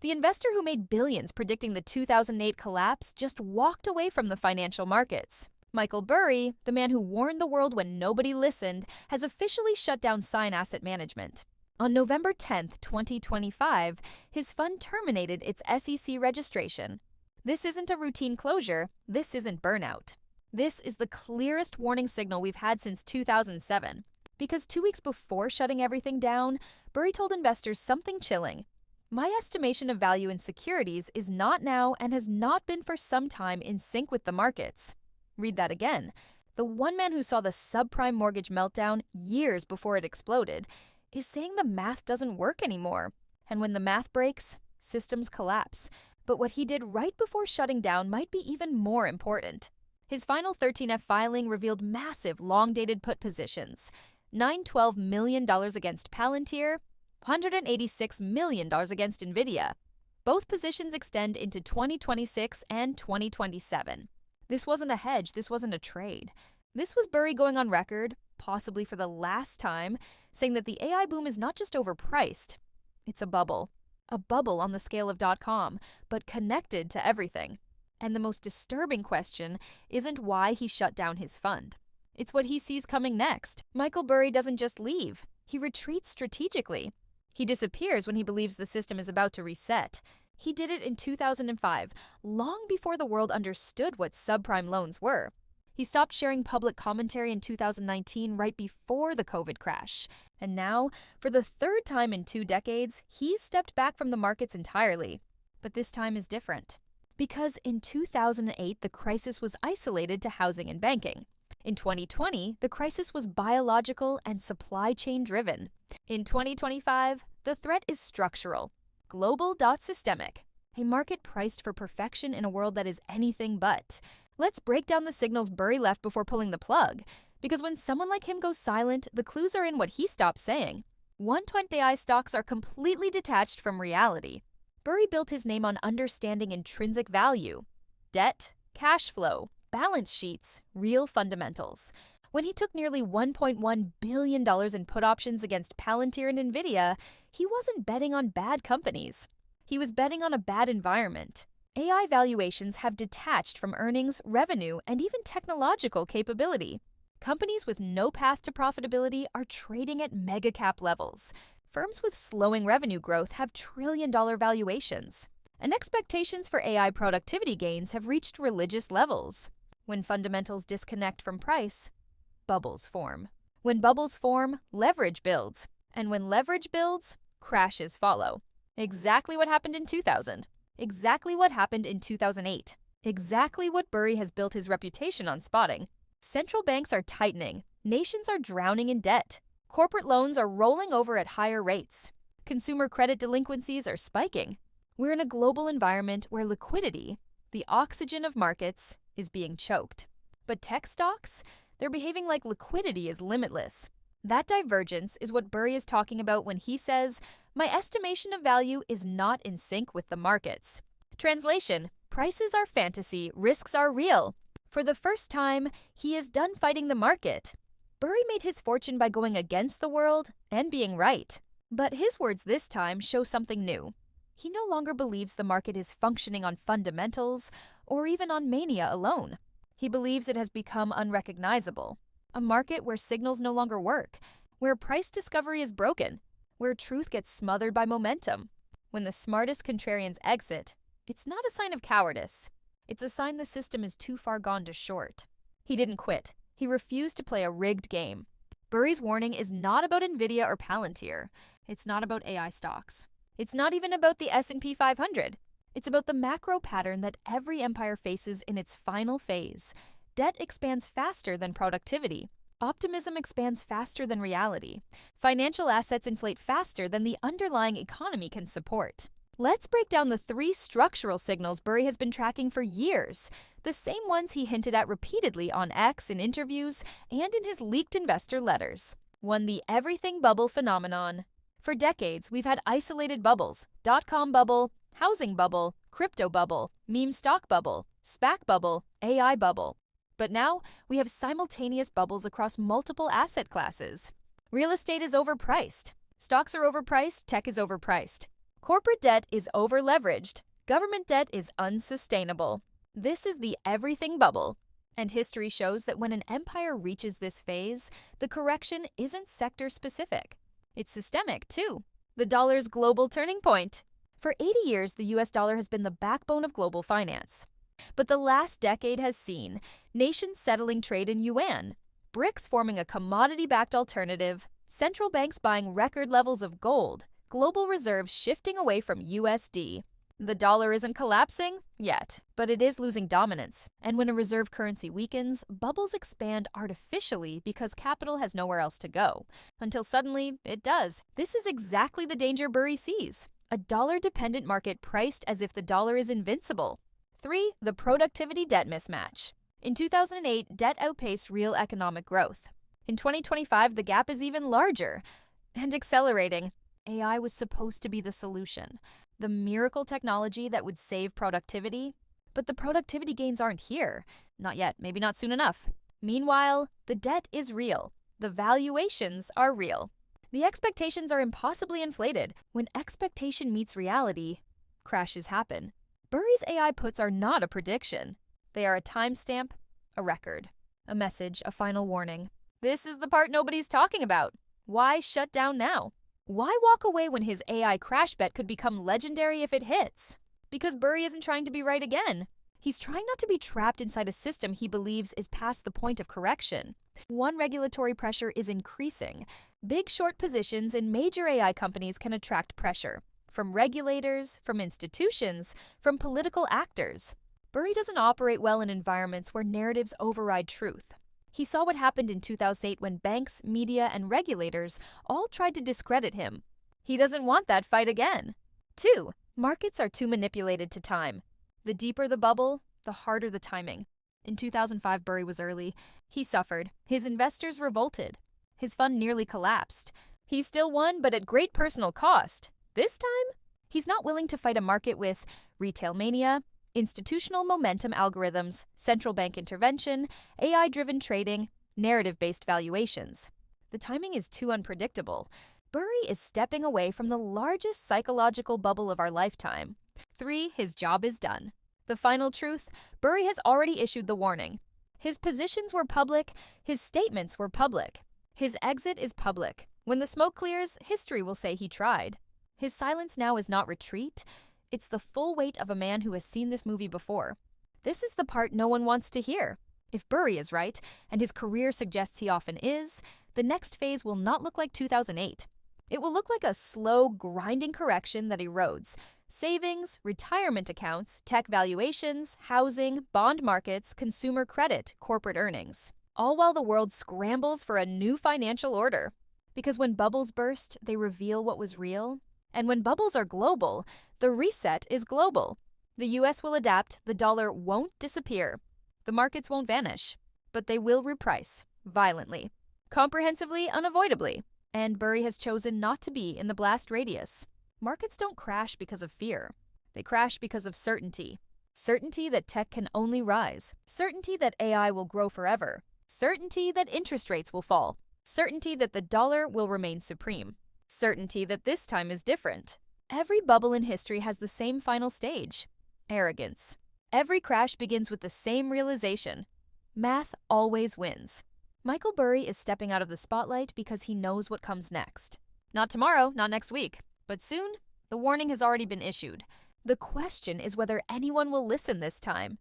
The investor who made billions predicting the 2008 collapse just walked away from the financial markets. Michael Burry, the man who warned the world when nobody listened, has officially shut down Scion Asset Management. On November 10, 2025, his fund terminated its SEC registration. This isn't a routine closure. This isn't burnout. This is the clearest warning signal we've had since 2007. Because 2 weeks before shutting everything down, Burry told investors something chilling. My estimation of value in securities is not now and has not been for some time in sync with the markets. Read that again. The one man who saw the subprime mortgage meltdown years before it exploded is saying the math doesn't work anymore. And when the math breaks, systems collapse. But what he did right before shutting down might be even more important. His final 13F filing revealed massive, long-dated put positions. $912 million against Palantir, $186 million against Nvidia. Both positions extend into 2026 and 2027. This wasn't a hedge, this wasn't a trade. This was Burry going on record, possibly for the last time, saying that the AI boom is not just overpriced, it's a bubble. A bubble on the scale of .com, but connected to everything. And the most disturbing question isn't why he shut down his fund. It's what he sees coming next. Michael Burry doesn't just leave, he retreats strategically. He disappears when he believes the system is about to reset. He did it in 2005, long before the world understood what subprime loans were. He stopped sharing public commentary in 2019, right before the COVID crash. And now, for the third time in 2 decades, he's stepped back from the markets entirely. But this time is different. Because in 2008, the crisis was isolated to housing and banking. In 2020, the crisis was biological and supply chain driven. In 2025, the threat is structural. Global.systemic, a market priced for perfection in a world that is anything but. Let's break down the signals Burry left before pulling the plug, because when someone like him goes silent, the clues are in what he stops saying. 120i stocks are completely detached from reality. Burry built his name on understanding intrinsic value, debt, cash flow, balance sheets, real fundamentals. When he took nearly $1.1 billion in put options against Palantir and Nvidia, he wasn't betting on bad companies. He was betting on a bad environment. AI valuations have detached from earnings, revenue, and even technological capability. Companies with no path to profitability are trading at mega-cap levels. Firms with slowing revenue growth have trillion-dollar valuations. And expectations for AI productivity gains have reached religious levels. When fundamentals disconnect from price, bubbles form. When bubbles form, leverage builds. And when leverage builds, crashes follow. Exactly what happened in 2000. Exactly what happened in 2008. Exactly what Burry has built his reputation on spotting. Central banks are tightening. Nations are drowning in debt. Corporate loans are rolling over at higher rates. Consumer credit delinquencies are spiking. We're in a global environment where liquidity, the oxygen of markets, is being choked. But tech stocks? They're behaving like liquidity is limitless. That divergence is what Burry is talking about when he says, "My estimation of value is not in sync with the markets." Translation: prices are fantasy, risks are real. For the first time, he is done fighting the market. Burry made his fortune by going against the world and being right. But his words this time show something new. He no longer believes the market is functioning on fundamentals or even on mania alone. He believes it has become unrecognizable. A market where signals no longer work, where price discovery is broken, where truth gets smothered by momentum. When the smartest contrarians exit, it's not a sign of cowardice. It's a sign the system is too far gone to short. He didn't quit. He refused to play a rigged game. Burry's warning is not about Nvidia or Palantir. It's not about AI stocks. It's not even about the S&P 500. It's about the macro pattern that every empire faces in its final phase. Debt expands faster than productivity. Optimism expands faster than reality. Financial assets inflate faster than the underlying economy can support. Let's break down the 3 structural signals Burry has been tracking for years, the same ones he hinted at repeatedly on X in interviews and in his leaked investor letters. 1. The everything bubble phenomenon. For decades, we've had isolated bubbles: .com bubble, housing bubble, crypto bubble, meme stock bubble, SPAC bubble, AI bubble. But now, we have simultaneous bubbles across multiple asset classes. Real estate is overpriced. Stocks are overpriced, tech is overpriced. Corporate debt is over-leveraged. Government debt is unsustainable. This is the everything bubble. And history shows that when an empire reaches this phase, the correction isn't sector-specific. It's systemic, too. The dollar's global turning point. For 80 years, the US dollar has been the backbone of global finance. But the last decade has seen nations settling trade in yuan, BRICS forming a commodity-backed alternative, central banks buying record levels of gold, global reserves shifting away from USD. The dollar isn't collapsing yet, but it is losing dominance. And when a reserve currency weakens, bubbles expand artificially because capital has nowhere else to go. Until suddenly, it does. This is exactly the danger Burry sees. A dollar-dependent market priced as if the dollar is invincible. 3. The productivity debt mismatch. In 2008, debt outpaced real economic growth. In 2025, the gap is even larger and accelerating. AI was supposed to be the solution, the miracle technology that would save productivity. But the productivity gains aren't here. Not yet, maybe not soon enough. Meanwhile, the debt is real. The valuations are real. The expectations are impossibly inflated. When expectation meets reality, crashes happen. Burry's AI puts are not a prediction. They are a timestamp, a record, a message, a final warning. This is the part nobody's talking about. Why shut down now? Why walk away when his AI crash bet could become legendary if it hits? Because Burry isn't trying to be right again. He's trying not to be trapped inside a system he believes is past the point of correction. One regulatory pressure is increasing. Big short positions in major AI companies can attract pressure. From regulators, from institutions, from political actors. Burry doesn't operate well in environments where narratives override truth. He saw what happened in 2008 when banks, media, and regulators all tried to discredit him. He doesn't want that fight again. 2. Markets are too manipulated to time. The deeper the bubble, the harder the timing. In 2005, Burry was early. He suffered. His investors revolted. His fund nearly collapsed. He still won, but at great personal cost. This time, he's not willing to fight a market with retail mania, institutional momentum algorithms, central bank intervention, AI-driven trading, narrative-based valuations. The timing is too unpredictable. Burry is stepping away from the largest psychological bubble of our lifetime. 3. His job is done. The final truth, Burry has already issued the warning. His positions were public, his statements were public. His exit is public. When the smoke clears, history will say he tried. His silence now is not retreat. It's the full weight of a man who has seen this movie before. This is the part no one wants to hear. If Burry is right, and his career suggests he often is, the next phase will not look like 2008. It will look like a slow, grinding correction that erodes savings, retirement accounts, tech valuations, housing, bond markets, consumer credit, corporate earnings. All while the world scrambles for a new financial order. Because when bubbles burst, they reveal what was real. And when bubbles are global, the reset is global. The US will adapt, the dollar won't disappear. The markets won't vanish, but they will reprice, violently, comprehensively, unavoidably. And Burry has chosen not to be in the blast radius. Markets don't crash because of fear. They crash because of certainty. Certainty that tech can only rise. Certainty that AI will grow forever. Certainty that interest rates will fall. Certainty that the dollar will remain supreme. Certainty that this time is different. Every bubble in history has the same final stage: arrogance. Every crash begins with the same realization: math always wins. Michael Burry is stepping out of the spotlight because he knows what comes next. Not tomorrow, not next week, but soon. The warning has already been issued. The question is whether anyone will listen this time.